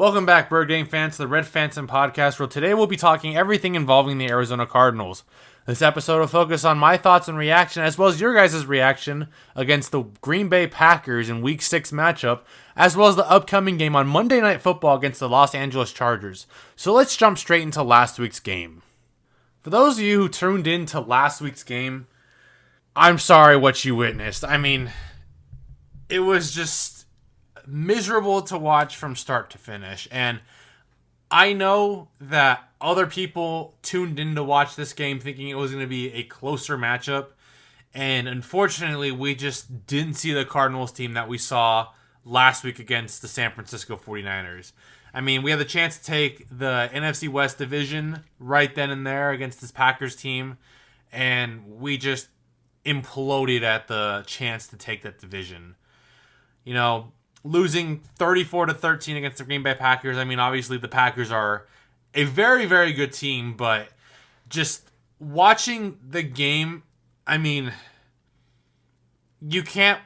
Welcome back, Bird Game fans, to the Red Phantom podcast, where today we'll be talking everything involving the Arizona Cardinals. This episode will focus on my thoughts and reaction, as well as your guys' reaction against the Green Bay Packers in Week 6 matchup, as well as the upcoming game on Monday Night Football against the Los Angeles Chargers. So let's jump straight into last week's game. For those of you who tuned in to last week's game, I'm sorry what you witnessed. I mean, it was just miserable to watch from start to finish. And I know that other people tuned in to watch this game thinking it was going to be a closer matchup. And unfortunately, we just didn't see the Cardinals team that we saw last week against the San Francisco 49ers. I mean, we had the chance to take the NFC West division right then and there against this Packers team. And we just imploded at the chance to take that division. You know, losing 34-13 against the Green Bay Packers. I mean, obviously the Packers are a very, very good team, but just watching the game, I mean, you can't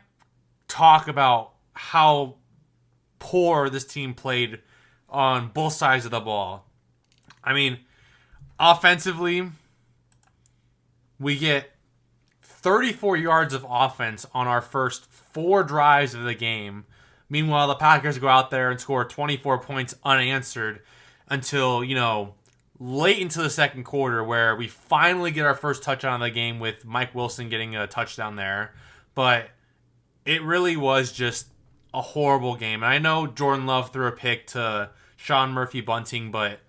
talk about how poor this team played on both sides of the ball. I mean, offensively, we get 34 yards of offense on our first 4 drives of the game. Meanwhile, the Packers go out there and score 24 points unanswered until, late into the second quarter, where we finally get our first touchdown of the game with Mike Wilson getting a touchdown there. But it really was just a horrible game. And I know Jordan Love threw a pick to Sean Murphy-Bunting, but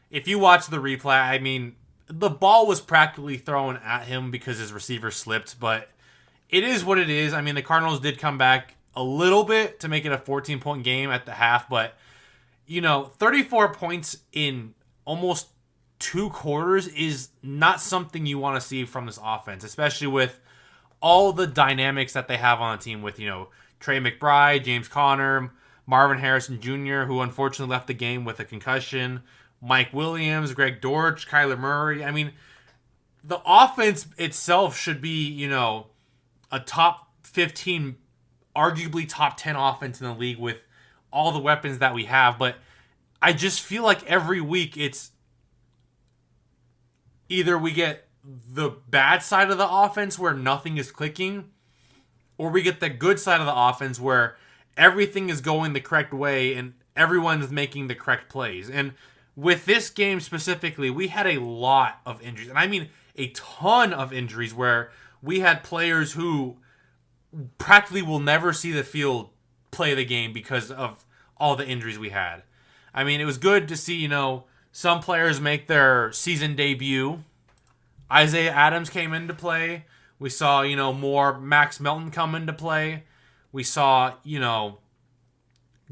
if you watch the replay, I mean, the ball was practically thrown at him because his receiver slipped, but it is what it is. I mean, the Cardinals did come back a little bit to make it a 14-point game at the half, but 34 points in almost 2 quarters is not something you want to see from this offense, especially with all the dynamics that they have on the team with, Trey McBride, James Conner, Marvin Harrison Jr., who unfortunately left the game with a concussion, Mike Williams, Greg Dortch, Kyler Murray. I mean, the offense itself should be, a top 15, arguably top 10 offense in the league with all the weapons that we have. But I just feel like every week it's either we get the bad side of the offense where nothing is clicking, or we get the good side of the offense where everything is going the correct way and everyone is making the correct plays. And with this game specifically, we had a lot of injuries. And I mean a ton of injuries where we had players who practically will never see the field play the game because of all the injuries we had. I mean, it was good to see, some players make their season debut. Isaiah Adams came into play. We saw, more Max Melton come into play. We saw,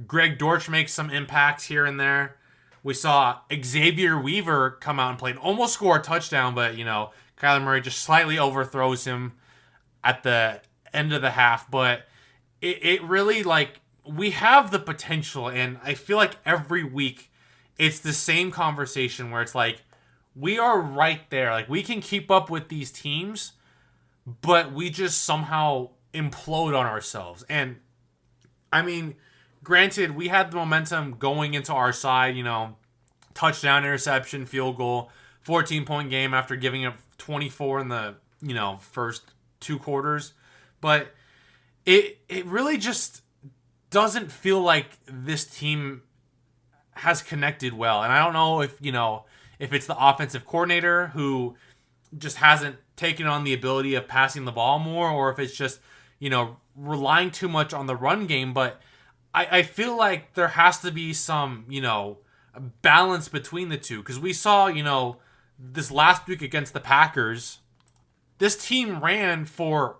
Greg Dortch make some impacts here and there. We saw Xavier Weaver come out and play and almost score a touchdown, but, Kyler Murray just slightly overthrows him at the end of the half. But it really, we have the potential, and I feel like every week it's the same conversation where it's like, we are right there. Like, we can keep up with these teams, but we just somehow implode on ourselves. And, I mean, granted, we had the momentum going into our side, touchdown, interception, field goal, 14-point game after giving up 24 in the, first 2 quarters. But it really just doesn't feel like this team has connected well. And I don't know if it's the offensive coordinator who just hasn't taken on the ability of passing the ball more, or if it's just, relying too much on the run game. But I feel like there has to be some, balance between the two. Because we saw, this last week against the Packers, this team ran for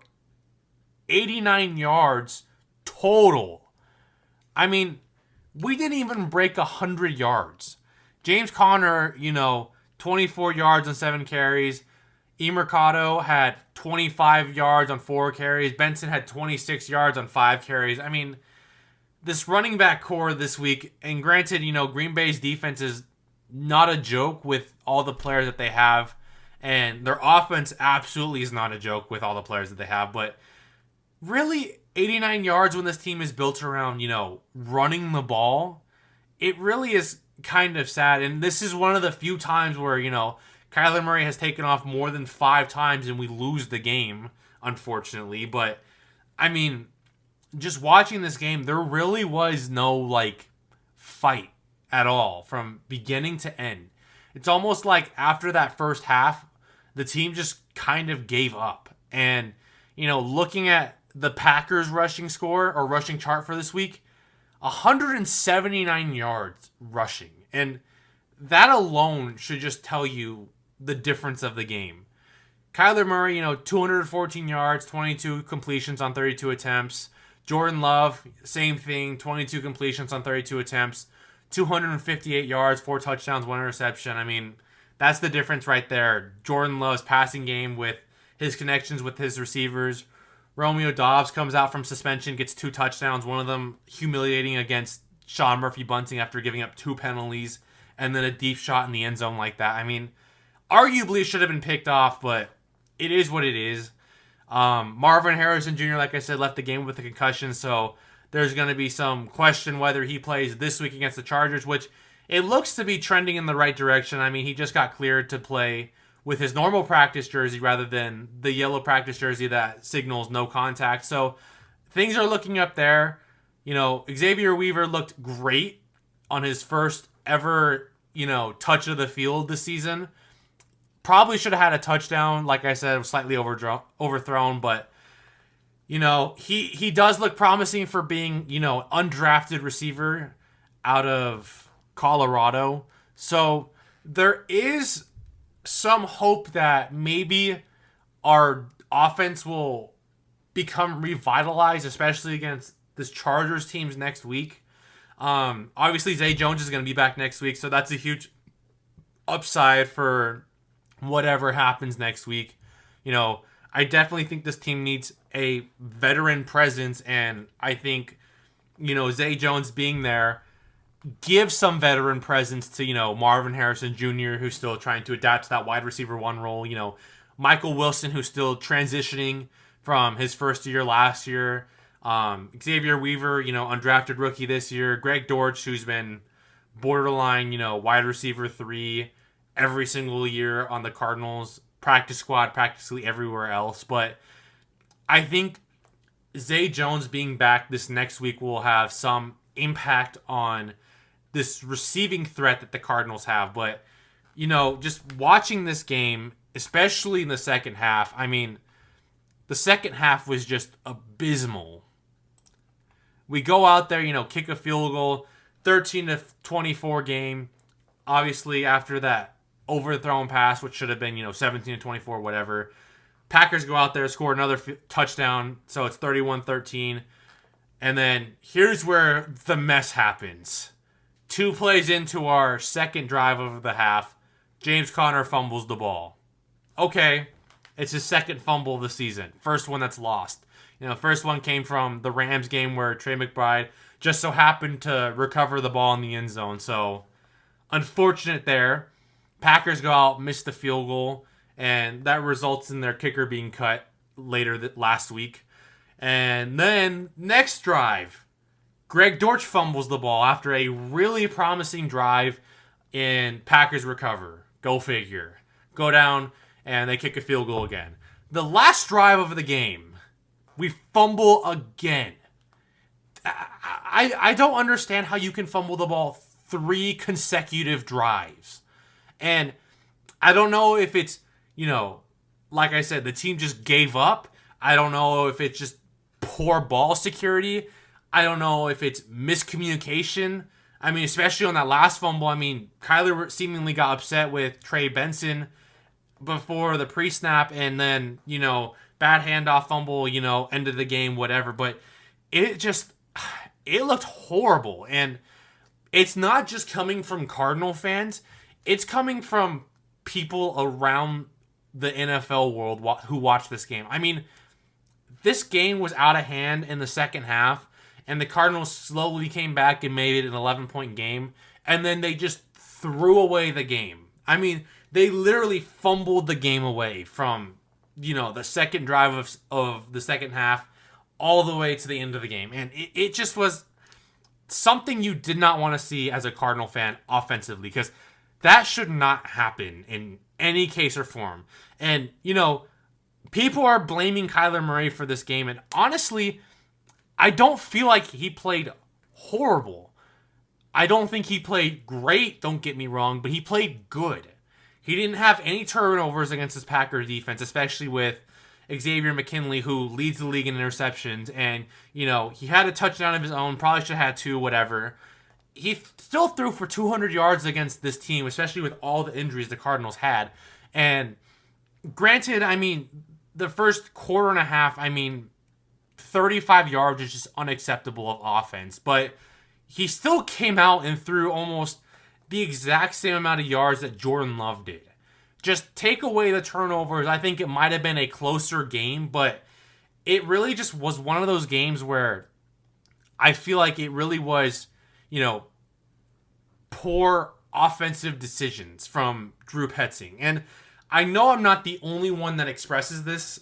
89 yards total. I mean, we didn't even break 100 yards. James Conner, 24 yards on 7 carries. Mercado had 25 yards on 4 carries. Benson had 26 yards on 5 carries. I mean, this running back core this week, and granted, Green Bay's defense is not a joke with all the players that they have, and their offense absolutely is not a joke with all the players that they have, but really, 89 yards when this team is built around, running the ball, it really is kind of sad. And this is one of the few times where, Kyler Murray has taken off more than 5 times and we lose the game, unfortunately. But, I mean, just watching this game, there really was no, fight at all from beginning to end. It's almost like after that first half, the team just kind of gave up. And, looking at the Packers rushing score or rushing chart for this week, 179 yards rushing. And that alone should just tell you the difference of the game. Kyler Murray, 214 yards, 22 completions on 32 attempts. Jordan Love, same thing, 22 completions on 32 attempts. 258 yards, 4 touchdowns, 1 interception. I mean, that's the difference right there. Jordan Love's passing game with his connections with his receivers. Romeo Doubs comes out from suspension, gets 2 touchdowns, one of them humiliating against Sean Murphy-Bunting after giving up 2 penalties, and then a deep shot in the end zone like that. I mean, arguably it should have been picked off, but it is what it is. Marvin Harrison Jr., like I said, left the game with a concussion, so there's going to be some question whether he plays this week against the Chargers, which it looks to be trending in the right direction. I mean, he just got cleared to play with his normal practice jersey rather than the yellow practice jersey that signals no contact. So things are looking up there. Xavier Weaver looked great on his first ever, touch of the field this season. Probably should have had a touchdown. Like I said, it was slightly overthrown, but he does look promising for being, undrafted receiver out of Colorado. So there is some hope that maybe our offense will become revitalized, especially against this Chargers teams next week. Obviously, Zay Jones is going to be back next week, so that's a huge upside for whatever happens next week. I definitely think this team needs a veteran presence, and I think, Zay Jones being there gives some veteran presence to, Marvin Harrison Jr., who's still trying to adapt to that wide receiver 1 role. Michael Wilson, who's still transitioning from his first year last year. Xavier Weaver, undrafted rookie this year. Greg Dortch, who's been borderline, wide receiver 3 every single year on the Cardinals practice squad, practically everywhere else. But I think Zay Jones being back this next week will have some impact on this receiving threat that the Cardinals have. But, just watching this game, especially in the second half, I mean, the second half was just abysmal. We go out there, kick a field goal, 13-24 game. Obviously, after that overthrown pass, which should have been, 17-24, whatever. Packers go out there, score another touchdown, so it's 31-13. And then here's where the mess happens. 2 plays into our second drive of the half, James Conner fumbles the ball. Okay, it's his second fumble of the season. First one that's lost. First one came from the Rams game where Trey McBride just so happened to recover the ball in the end zone. So, unfortunate there. Packers go out, miss the field goal, and that results in their kicker being cut later last week. And then, next drive, Greg Dortch fumbles the ball after a really promising drive, and Packers recover. Go figure. Go down, and they kick a field goal again. The last drive of the game, we fumble again. I don't understand how you can fumble the ball 3 consecutive drives. And I don't know if it's, like I said, the team just gave up. I don't know if it's just poor ball security. I don't know if it's miscommunication. I mean, especially on that last fumble. I mean, Kyler seemingly got upset with Trey Benson before the pre-snap, and then, bad handoff fumble, end of the game, whatever. But it looked horrible. And it's not just coming from Cardinal fans. It's coming from people around the NFL world who watch this game. I mean, this game was out of hand in the second half, and the Cardinals slowly came back and made it an 11-point game, and then they just threw away the game. I mean, they literally fumbled the game away from, the second drive of the second half all the way to the end of the game. And it just was something you did not want to see as a Cardinal fan offensively, because that should not happen in any case or form. And, people are blaming Kyler Murray for this game, and honestly, I don't feel like he played horrible. I don't think he played great, don't get me wrong, but he played good. He didn't have any turnovers against his Packers defense, especially with Xavier McKinley, who leads the league in interceptions. And, he had a touchdown of his own, probably should have had two, whatever. He still threw for 200 yards against this team, especially with all the injuries the Cardinals had. And granted, the first quarter and a half, 35 yards is just unacceptable of offense. But he still came out and threw almost the exact same amount of yards that Jordan Love did. Just take away the turnovers, I think it might have been a closer game, but it really just was one of those games where I feel like it really was, poor offensive decisions from Drew Petzing. And I know I'm not the only one that expresses this,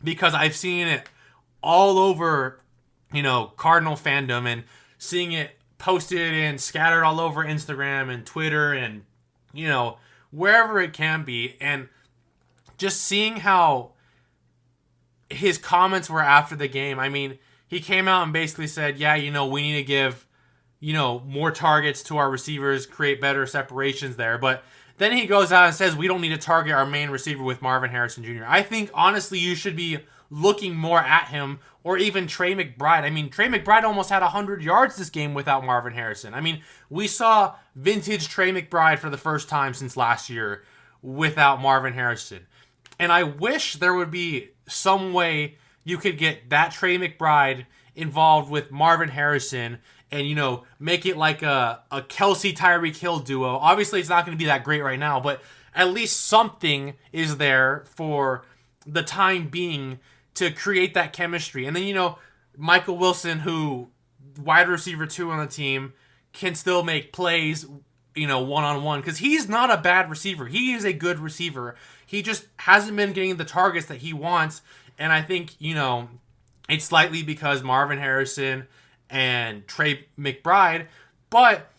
because I've seen it all over, Cardinal fandom, and seeing it posted and scattered all over Instagram and Twitter and, wherever it can be. And just seeing how his comments were after the game. He came out and basically said, yeah, we need to give, more targets to our receivers, create better separations there. But then he goes out and says, we don't need to target our main receiver with Marvin Harrison Jr. I think, honestly, you should be looking more at him, or even Trey McBride. Trey McBride almost had 100 yards this game without Marvin Harrison. We saw vintage Trey McBride for the first time since last year without Marvin Harrison. And I wish there would be some way you could get that Trey McBride involved with Marvin Harrison and, make it like a Kelsey Tyreek Hill duo. Obviously, it's not going to be that great right now, but at least something is there for the time being to create that chemistry. And then, Michael Wilson, who wide receiver 2 on the team, can still make plays, one-on-one, because he's not a bad receiver. He is a good receiver. He just hasn't been getting the targets that he wants. And I think, it's slightly because Marvin Harrison and Trey McBride. But,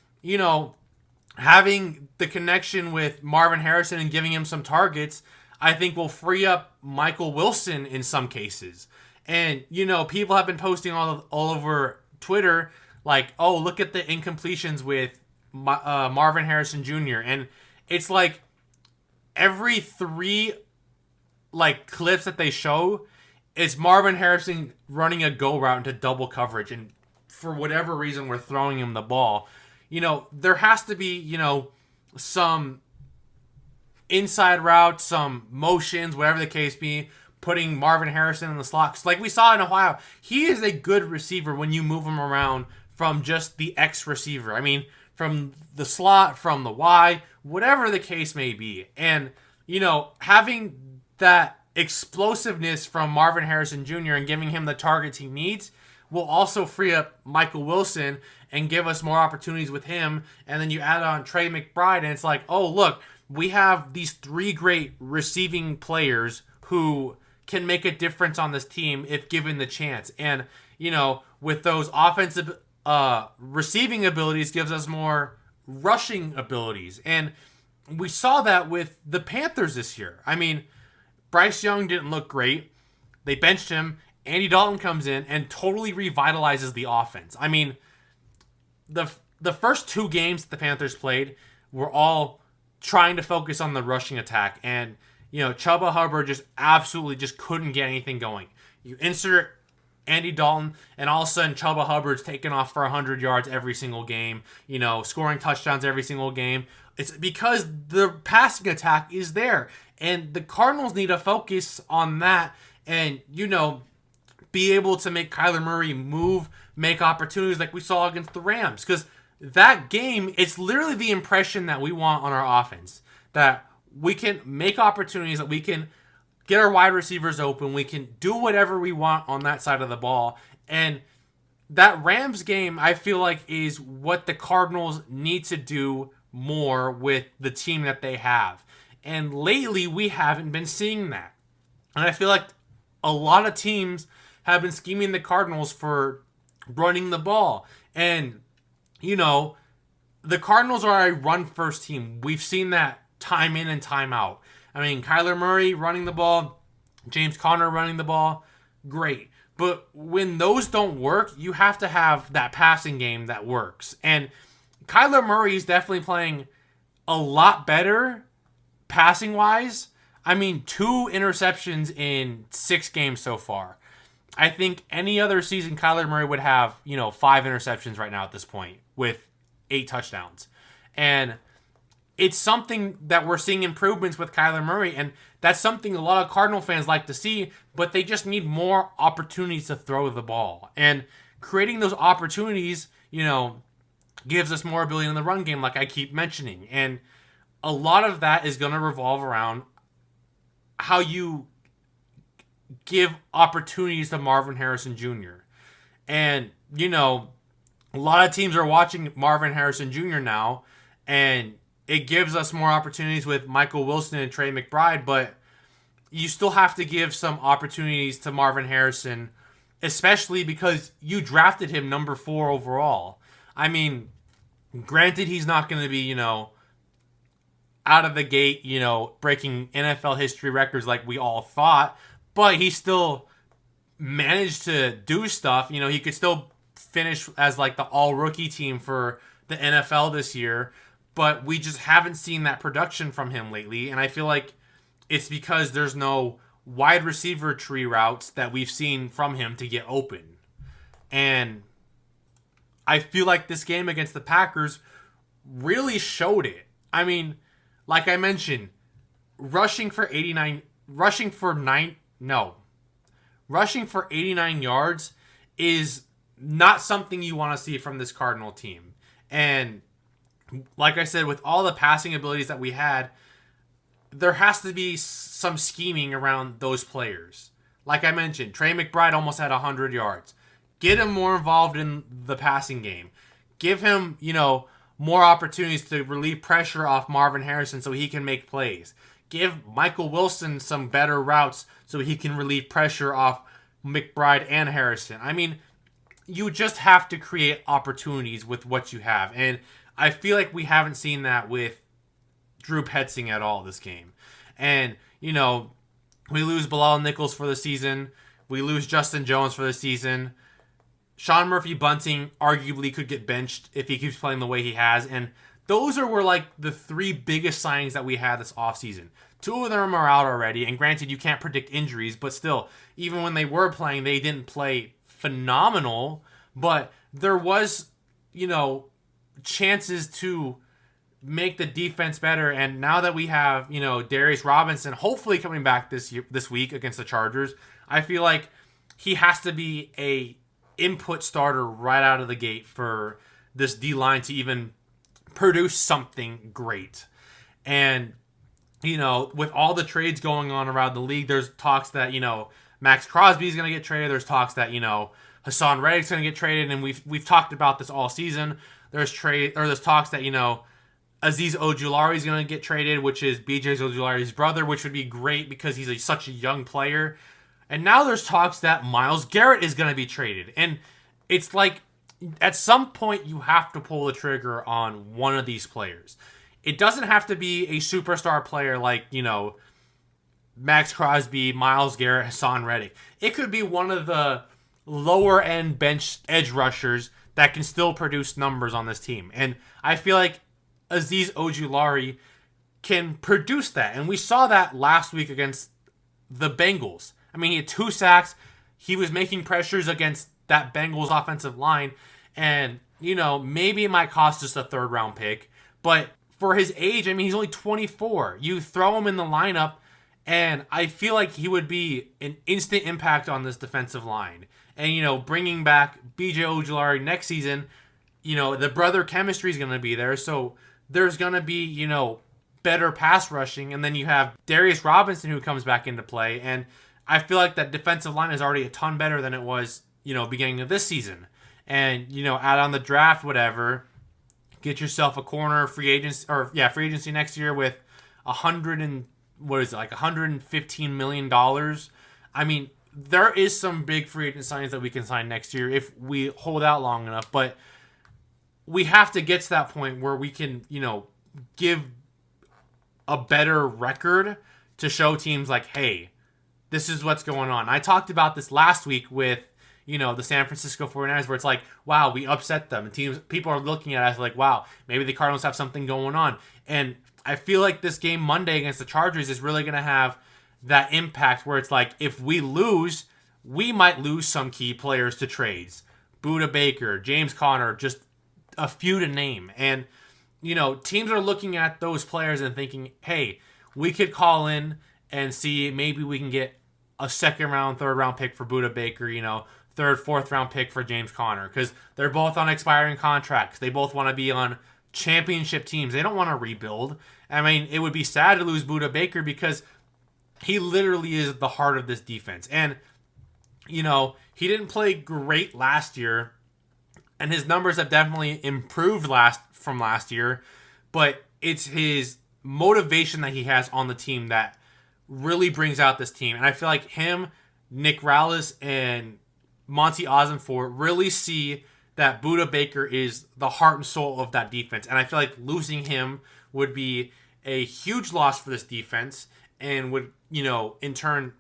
having the connection with Marvin Harrison and giving him some targets, I think will free up Michael Wilson in some cases. And, people have been posting all over Twitter, like, oh, look at the incompletions with Marvin Harrison Jr. And it's like every 3, clips that they show, it's Marvin Harrison running a go route into double coverage. And for whatever reason, we're throwing him the ball. There has to be, some inside routes, some motions, whatever the case be, putting Marvin Harrison in the slot. 'Cause like we saw in Ohio, he is a good receiver when you move him around from just the X receiver. From the slot, from the Y, whatever the case may be. And, having that explosiveness from Marvin Harrison Jr. and giving him the targets he needs will also free up Michael Wilson and give us more opportunities with him. And then you add on Trey McBride, and it's like, oh, look, we have these 3 great receiving players who can make a difference on this team if given the chance. And, with those offensive receiving abilities gives us more rushing abilities. And we saw that with the Panthers this year. Bryce Young didn't look great. They benched him. Andy Dalton comes in and totally revitalizes the offense. The first 2 games the Panthers played were all trying to focus on the rushing attack. And, Chuba Hubbard just absolutely just couldn't get anything going. You insert Andy Dalton, and all of a sudden Chuba Hubbard's taking off for 100 yards every single game, scoring touchdowns every single game. It's because the passing attack is there. And the Cardinals need to focus on that and, be able to make Kyler Murray move, make opportunities like we saw against the Rams. Because that game, it's literally the impression that we want on our offense. That we can make opportunities, that we can get our wide receivers open, we can do whatever we want on that side of the ball. And that Rams game, I feel like, is what the Cardinals need to do more with the team that they have. And lately, we haven't been seeing that. And I feel like a lot of teams have been scheming the Cardinals for running the ball. And, you know, the Cardinals are a run-first team. We've seen that time in and time out. I mean, Kyler Murray running the ball, James Conner running the ball, great. But when those don't work, you have to have that passing game that works. And Kyler Murray is definitely playing a lot better passing-wise. I mean, 2 interceptions in 6 games so far. I think any other season, Kyler Murray would have, 5 interceptions right now at this point with 8 touchdowns. And it's something that we're seeing improvements with Kyler Murray, and that's something a lot of Cardinal fans like to see, but they just need more opportunities to throw the ball. And creating those opportunities, gives us more ability in the run game, like I keep mentioning. And a lot of that is going to revolve around how you give opportunities to Marvin Harrison Jr. And, a lot of teams are watching Marvin Harrison Jr. now, and it gives us more opportunities with Michael Wilson and Trey McBride, but you still have to give some opportunities to Marvin Harrison, especially because you drafted him number 4 overall. I mean, granted, he's not going to be, out of the gate, breaking NFL history records like we all thought, but he still managed to do stuff. He could still finish as like the all-rookie team for the NFL this year, but we just haven't seen that production from him lately, and I feel like it's because there's no wide receiver tree routes that we've seen from him to get open. And I feel like this game against the Packers really showed it. I mean, like I mentioned, rushing for 89 yards is not something you want to see from this Cardinal team. And like I said, with all the passing abilities that we had, there has to be some scheming around those players. Like I mentioned, Trey McBride almost had 100 yards. Get him more involved in the passing game. Give him, more opportunities to relieve pressure off Marvin Harrison so he can make plays. Give Michael Wilson some better routes so he can relieve pressure off McBride and Harrison. I mean, you just have to create opportunities with what you have. And I feel like we haven't seen that with Drew Petzing at all this game. And, we lose Bilal Nichols for the season. We lose Justin Jones for the season. Sean Murphy-Bunting arguably could get benched if he keeps playing the way he has. And those were like the 3 biggest signings that we had this offseason. 2 of them are out already. And granted, you can't predict injuries. But still, even when they were playing, they didn't play phenomenal. But there was, chances to make the defense better. And now that we have, Darius Robinson hopefully coming back this week against the Chargers, I feel like he has to be a input starter right out of the gate for this D-line to even produce something great. And, with all the trades going on around the league, there's talks that, Max Crosby is going to get traded. There's talks that, Hassan Reddick's going to get traded. And we've talked about this all season. There's talks that, Azeez Ojulari is going to get traded, which is BJ Ojulari's brother, which would be great because he's such a young player. And now there's talks that Myles Garrett is going to be traded. And it's like, at some point, you have to pull the trigger on one of these players. It doesn't have to be a superstar player like, Max Crosby, Myles Garrett, Hassan Reddick. It could be one of the lower-end bench edge rushers that can still produce numbers on this team. And I feel like Azeez Ojulari can produce that. And we saw that last week against the Bengals. I mean, he had 2 sacks. He was making pressures against that Bengals offensive line. And, maybe it might cost us a 3rd-round pick. But for his age, I mean, he's only 24. You throw him in the lineup, and I feel like he would be an instant impact on this defensive line. And, bringing back BJ Ojulari next season, the brother chemistry is going to be there. So there's going to be, better pass rushing. And then you have Darius Robinson who comes back into play. And I feel like that defensive line is already a ton better than it was, beginning of this season. And, add on the draft, whatever, get yourself a corner free agency next year with $115 million. I mean, there is some big free agent signings that we can sign next year if we hold out long enough. But we have to get to that point where we can, give a better record to show teams like, hey, this is what's going on. I talked about this last week with, the San Francisco 49ers, where it's like, wow, we upset them. And people are looking at us like, wow, maybe the Cardinals have something going on. And I feel like this game Monday against the Chargers is really going to have that impact where it's like, if we lose, we might lose some key players to trades. Budda Baker, James Conner, just a few to name. And, teams are looking at those players and thinking, hey, we could call in and see maybe we can get a second round, third round pick for Budda Baker, third, fourth round pick for James Conner, because they're both on expiring contracts. They both want to be on championship teams. They don't want to rebuild. I mean, it would be sad to lose Budda Baker because he literally is the heart of this defense. And, he didn't play great last year, and his numbers have definitely improved from last year, but it's his motivation that he has on the team that really brings out this team. And I feel like him, Nick Rallis, and Monty Ossenfort really see that Budda Baker is the heart and soul of that defense. And I feel like losing him would be a huge loss for this defense and would, in turn,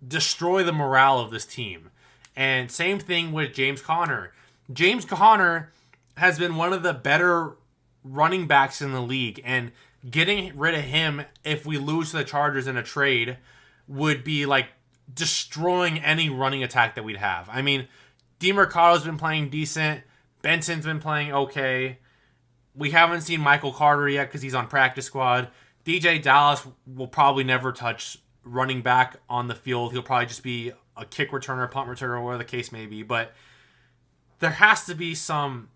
destroy the morale of this team. And same thing with James Conner. James Conner has been one of the better running backs in the league, and getting rid of him if we lose to the Chargers in a trade would be like destroying any running attack that we'd have. I mean, DeMercado's been playing decent. Benson's been playing okay. We haven't seen Michael Carter yet because he's on practice squad. DJ Dallas will probably never touch running back on the field. He'll probably just be a kick returner, punt returner, whatever the case may be. But there has to be some,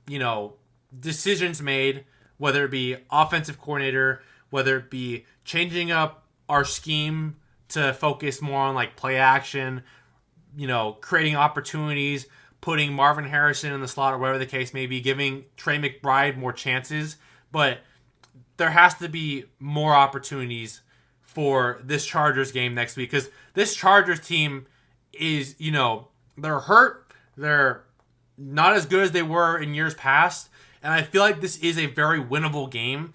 decisions made, whether it be offensive coordinator, whether it be changing up our scheme to focus more on like play action, creating opportunities, putting Marvin Harrison in the slot or whatever the case may be, giving Trey McBride more chances. But there has to be more opportunities for this Chargers game next week, because this Chargers team is, they're hurt. They're not as good as they were in years past. And I feel like this is a very winnable game.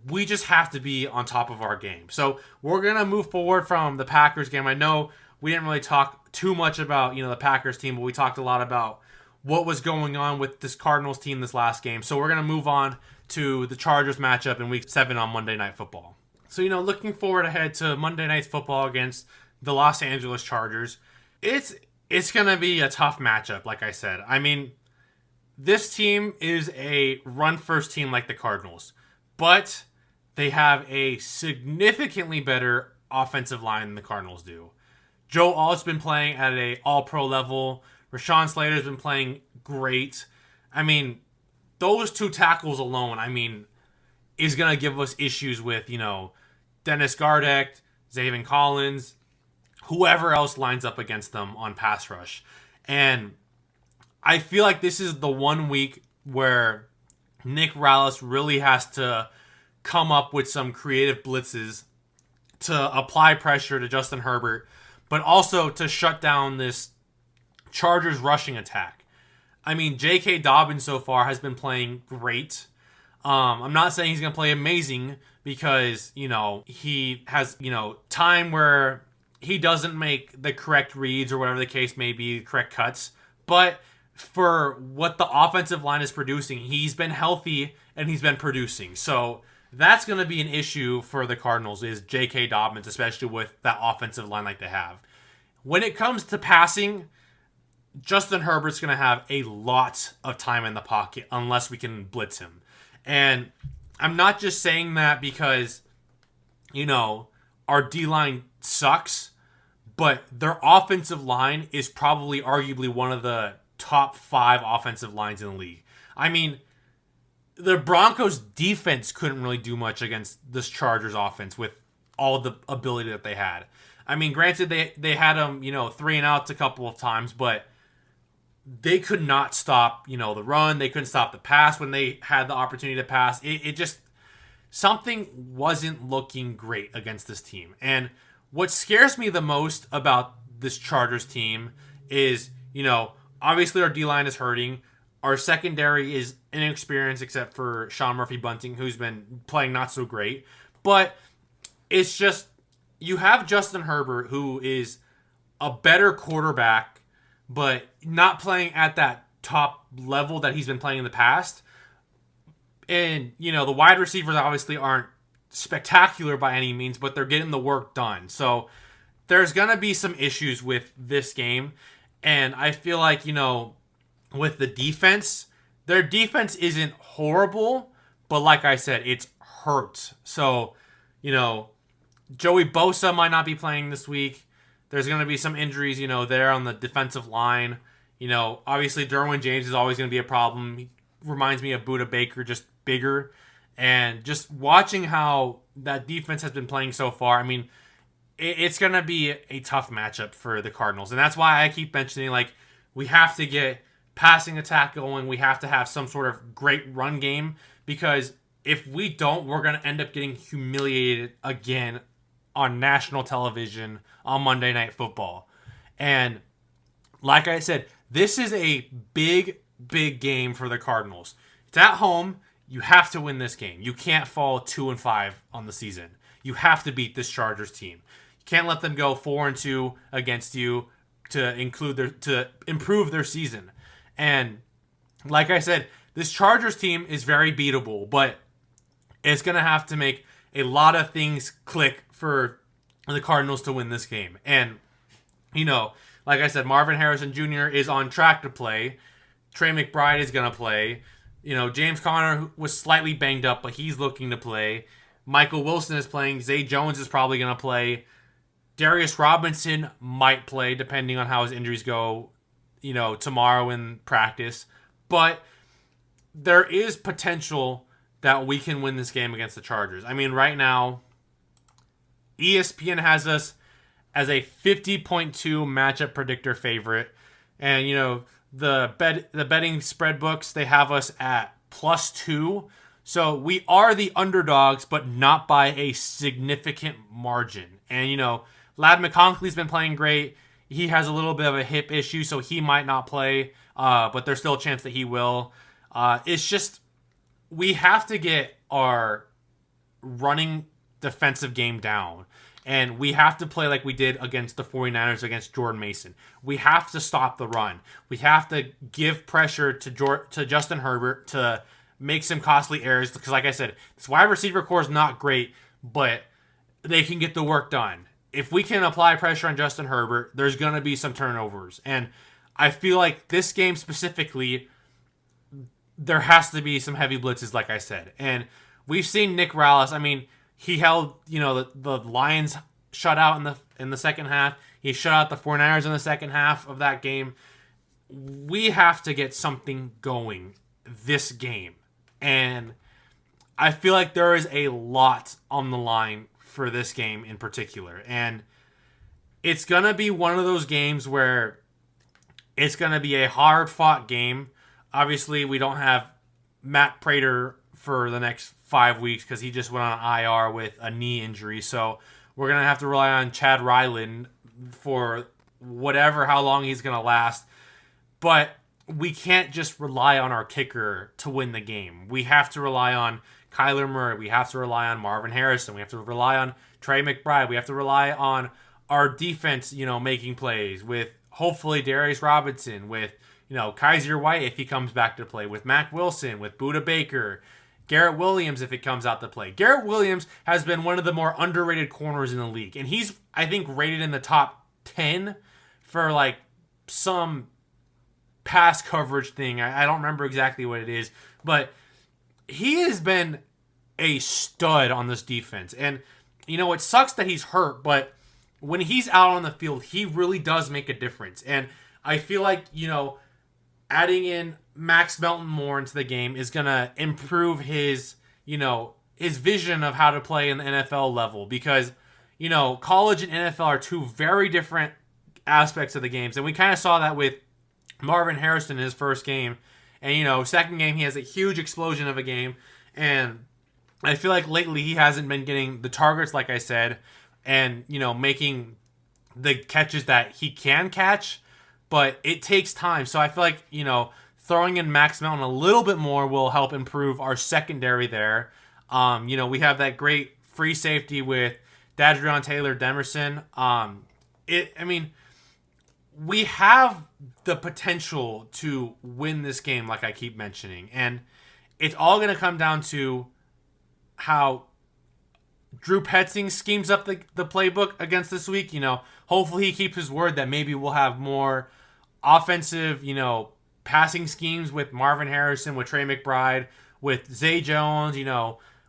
We just have to be on top of our game. So we're going to move forward from the Packers game. I know we didn't really talk too much about, the Packers team, but we talked a lot about what was going on with this Cardinals team this last game. So we're going to move on to the Chargers matchup in Week 7 on Monday Night Football. So, looking forward ahead to Monday Night Football against the Los Angeles Chargers, it's going to be a tough matchup, like I said. I mean, this team is a run-first team like the Cardinals, but they have a significantly better offensive line than the Cardinals do. Joe Alt's been playing at an all-pro level. Rashawn Slater's been playing great. I mean, those two tackles alone, is going to give us issues with, Dennis Gardeck, Zaven Collins, whoever else lines up against them on pass rush. And I feel like this is the one week where Nick Rallis really has to come up with some creative blitzes to apply pressure to Justin Herbert, but also to shut down this Chargers rushing attack. I mean, J.K. Dobbins so far has been playing great. I'm not saying he's going to play amazing because, he has, time where he doesn't make the correct reads or whatever the case may be, correct cuts. But for what the offensive line is producing, he's been healthy and he's been producing. So that's going to be an issue for the Cardinals, is J.K. Dobbins, especially with that offensive line like they have. When it comes to passing, Justin Herbert's going to have a lot of time in the pocket unless we can blitz him. And I'm not just saying that because, our D-line sucks, but their offensive line is probably arguably one of the top 5 offensive lines in the league. I mean, the Broncos defense couldn't really do much against this Chargers offense with all the ability that they had. I mean, granted, they had them, 3 and outs a couple of times, but they could not stop, the run. They couldn't stop the pass when they had the opportunity to pass. It just, something wasn't looking great against this team. And what scares me the most about this Chargers team is, obviously our D-line is hurting. Our secondary is inexperienced except for Sean Murphy-Bunting, who's been playing not so great. But it's just, you have Justin Herbert, who is a better quarterback, but not playing at that top level that he's been playing in the past. And, the wide receivers obviously aren't spectacular by any means, but they're getting the work done. So there's going to be some issues with this game. And I feel like, with the defense, their defense isn't horrible, but like I said, it's hurt. So, Joey Bosa might not be playing this week. There's going to be some injuries, there on the defensive line. Obviously Derwin James is always going to be a problem. He reminds me of Budda Baker, just bigger. And just watching how that defense has been playing so far, I mean, it's going to be a tough matchup for the Cardinals. And that's why I keep mentioning, we have to get passing attack going. We have to have some sort of great run game, because if we don't, we're going to end up getting humiliated again on national television on Monday Night Football. And like I said, this is a big, big game for the Cardinals. It's at home. You have to win this game. You can't fall 2-5 on the season. You have to beat this Chargers team. You can't let them go 4-2 against you to improve their season. And like I said, this Chargers team is very beatable, but it's going to have to make a lot of things click for the Cardinals to win this game. And, like I said, Marvin Harrison Jr. is on track to play. Trey McBride is going to play. James Conner was slightly banged up, but he's looking to play. Michael Wilson is playing. Zay Jones is probably going to play. Darius Robinson might play, depending on how his injuries go, tomorrow in practice. But there is potential that we can win this game against the Chargers. I mean, right now, ESPN has us as a 50.2 matchup predictor favorite. And, the betting spread books, they have us at +2. So we are the underdogs, but not by a significant margin. And, Ladd McConkey's been playing great. He has a little bit of a hip issue, so he might not play. But there's still a chance that he will. It's just, we have to get our running defensive game down. And we have to play like we did against the 49ers against Jordan Mason. We have to stop the run. We have to give pressure to Justin Herbert to make some costly errors. Because like I said, this wide receiver core is not great, but they can get the work done. If we can apply pressure on Justin Herbert, there's going to be some turnovers. And I feel like this game specifically, there has to be some heavy blitzes, like I said. And we've seen Nick Rallis. I mean, he held, the Lions shut out in the second half. He shut out the 49ers in the second half of that game. We have to get something going this game. And I feel like there is a lot on the line for this game in particular. And it's going to be one of those games where it's going to be a hard-fought game. Obviously, we don't have Matt Prater for the next 5 weeks because he just went on IR with a knee injury. So we're going to have to rely on Chad Ryland for how long he's going to last. But we can't just rely on our kicker to win the game. We have to rely on Kyler Murray. We have to rely on Marvin Harrison. We have to rely on Trey McBride. We have to rely on our defense, making plays with hopefully Darius Robinson, with, Kaiser White if he comes back to play, with Mac Wilson, with Budda Baker, Garrett Williams if it comes out to play. Garrett Williams has been one of the more underrated corners in the league. And he's, I think, rated in the top 10 for some pass coverage thing. I don't remember exactly what it is. But he has been a stud on this defense. And, it sucks that he's hurt. But when he's out on the field, he really does make a difference. And I feel like, adding in Max Melton more into the game is going to improve his vision of how to play in the NFL level, because, college and NFL are two very different aspects of the games. And we kind of saw that with Marvin Harrison in his first game. And, second game, he has a huge explosion of a game. And I feel like lately he hasn't been getting the targets, like I said, and, making the catches that he can catch. But it takes time. So I feel like, throwing in Max Melton a little bit more will help improve our secondary there. We have that great free safety with Dadrion Taylor Demerson. We have the potential to win this game, like I keep mentioning, and it's all going to come down to how Drew Petzing schemes up the playbook against this week. Hopefully he keeps his word that maybe we'll have more offensive, passing schemes with Marvin Harrison, with Trey McBride, with Zay Jones,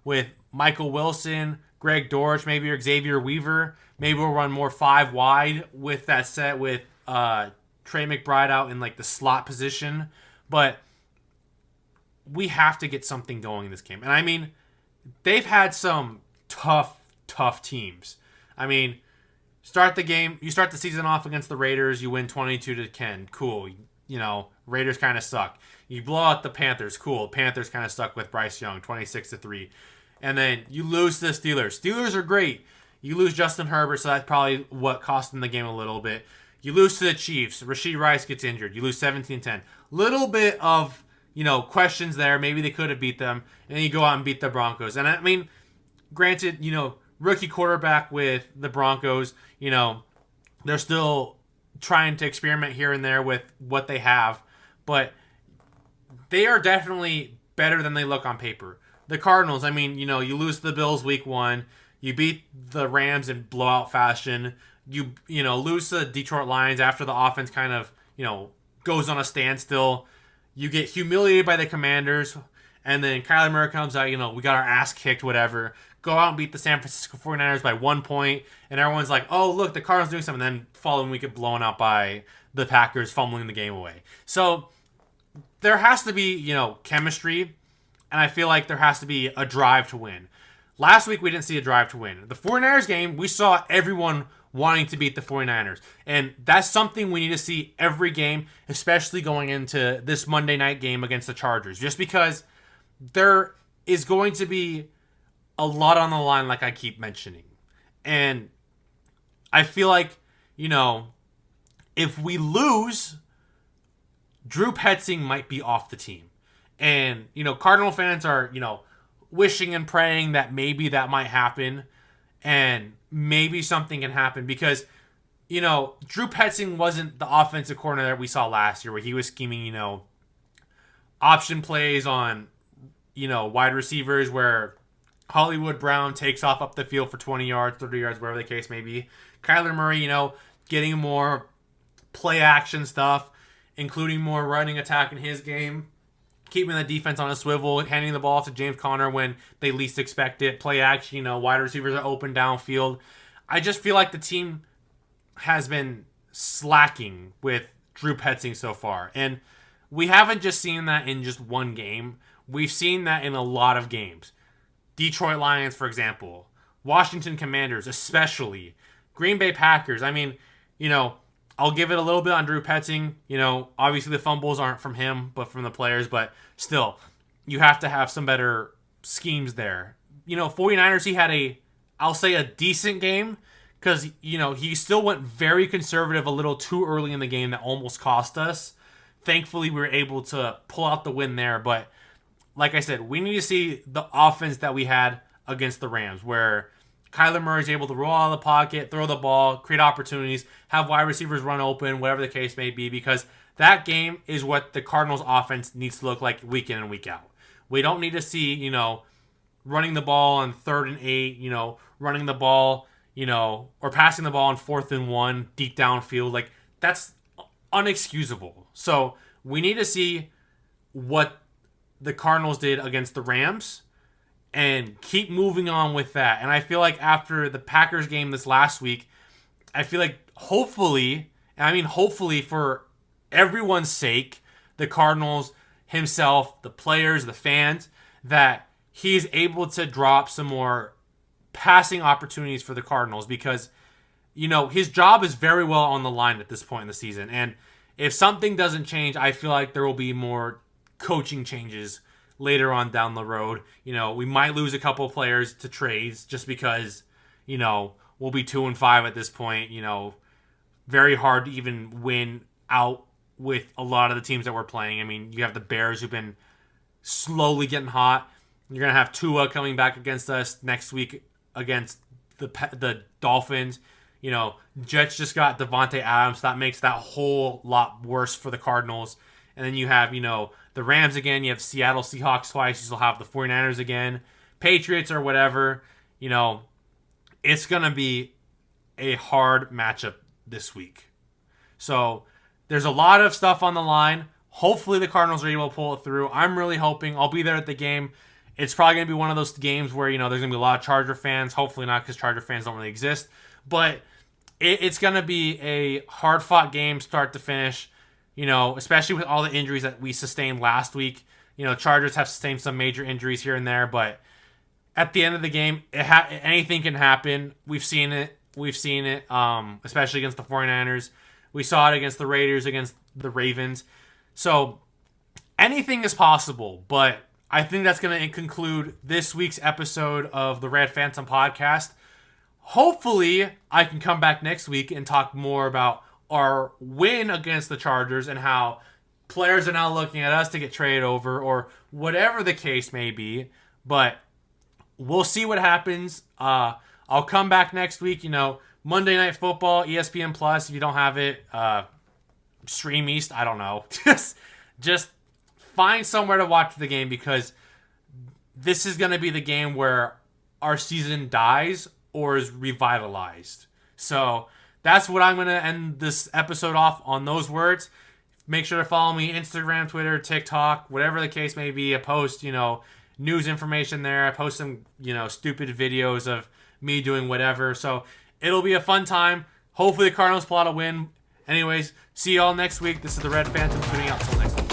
with Michael Wilson, Greg Dortch, maybe or Xavier Weaver. Maybe we'll run more 5 wide with that set with Trey McBride out in like the slot position. But we have to get something going in this game. And they've had some tough teams. Start the season off against the Raiders, you win 22-10. Cool. Raiders kind of suck. You blow out the Panthers. Cool. Panthers kind of stuck with Bryce Young, 26-3. And then you lose to the Steelers. Steelers are great. You lose Justin Herbert, so that's probably what cost them the game a little bit. You lose to the Chiefs. Rashee Rice gets injured. You lose 17-10. Little bit of, questions there. Maybe they could have beat them. And then you go out and beat the Broncos. And granted, rookie quarterback with the Broncos, they're still trying to experiment here and there with what they have. But they are definitely better than they look on paper. The Cardinals, you lose to the Bills week 1. You beat the Rams in blowout fashion. You lose to the Detroit Lions after the offense kind of, goes on a standstill. You get humiliated by the Commanders. And then Kyler Murray comes out, we got our ass kicked, whatever. Go out and beat the San Francisco 49ers by 1 point. And everyone's like, oh, look, the Cardinals doing something. And then following week get blown out by the Packers, fumbling the game away. So there has to be, chemistry. And I feel like there has to be a drive to win. Last week, we didn't see a drive to win. The 49ers game, we saw everyone wanting to beat the 49ers. And that's something we need to see every game, especially going into this Monday night game against the Chargers. Just because there is going to be a lot on the line, like I keep mentioning. And I feel like, if we lose, Drew Petzing might be off the team. And, Cardinal fans are, wishing and praying that maybe that might happen. And maybe something can happen because, Drew Petzing wasn't the offensive coordinator that we saw last year where he was scheming, option plays on, wide receivers where Hollywood Brown takes off up the field for 20 yards, 30 yards, whatever the case may be. Kyler Murray, getting more play action stuff, including more running attack in his game. Keeping the defense on a swivel, handing the ball off to James Conner when they least expect it. Play action, wide receivers are open downfield. I just feel like the team has been slacking with Drew Petzing so far. And we haven't just seen that in just one game. We've seen that in a lot of games. Detroit Lions, for example. Washington Commanders, especially. Green Bay Packers. I'll give it a little bit on Drew Petzing. Obviously the fumbles aren't from him, but from the players. But still, you have to have some better schemes there. 49ers, he had a decent game because, he still went very conservative a little too early in the game that almost cost us. Thankfully, we were able to pull out the win there. But like I said, we need to see the offense that we had against the Rams where Kyler Murray is able to roll out of the pocket, throw the ball, create opportunities, have wide receivers run open, whatever the case may be, because that game is what the Cardinals offense needs to look like week in and week out. We don't need to see, running the ball on 3rd and 8, running the ball, or passing the ball on 4th and 1 deep downfield. Like, that's unexcusable. So we need to see what the Cardinals did against the Rams and keep moving on with that. And I feel like after the Packers game this last week, I feel like hopefully for everyone's sake, the Cardinals, himself, the players, the fans, that he's able to drop some more passing opportunities for the Cardinals because, his job is very well on the line at this point in the season. And if something doesn't change, I feel like there will be more coaching changes later on down the road. We might lose a couple of players to trades just because, we'll be 2-5 at this point. Very hard to even win out with a lot of the teams that we're playing. I mean, you have the Bears who've been slowly getting hot. You're going to have Tua coming back against us next week against the Dolphins. Jets just got Devontae Adams. That makes that whole lot worse for the Cardinals. And then you have, the Rams again. You have Seattle Seahawks twice. You still have the 49ers again. Patriots or whatever. It's going to be a hard matchup this week. So there's a lot of stuff on the line. Hopefully the Cardinals are able to pull it through. I'm really hoping. I'll be there at the game. It's probably going to be one of those games where, there's going to be a lot of Charger fans. Hopefully not, because Charger fans don't really exist. But it's going to be a hard-fought game start to finish, especially with all the injuries that we sustained last week. Chargers have sustained some major injuries here and there, but at the end of the game, anything can happen. We've seen it, especially against the 49ers. We saw it against the Raiders, against the Ravens. So anything is possible, but I think that's going to conclude this week's episode of the Red Phantom podcast. Hopefully, I can come back next week and talk more about our win against the Chargers and how players are now looking at us to get traded over or whatever the case may be. But we'll see what happens. I'll come back next week. Monday Night Football, ESPN Plus. If you don't have it, Stream East. I don't know. Just find somewhere to watch the game, because this is going to be the game where our season dies or is revitalized. So that's what I'm going to end this episode off on, those words. Make sure to follow me Instagram, Twitter, TikTok, whatever the case may be. I post, news information there. I post some, stupid videos of me doing whatever. So it'll be a fun time. Hopefully the Cardinals pull out a win. Anyways, see y'all next week. This is the Red Phantom tuning out. Till next week.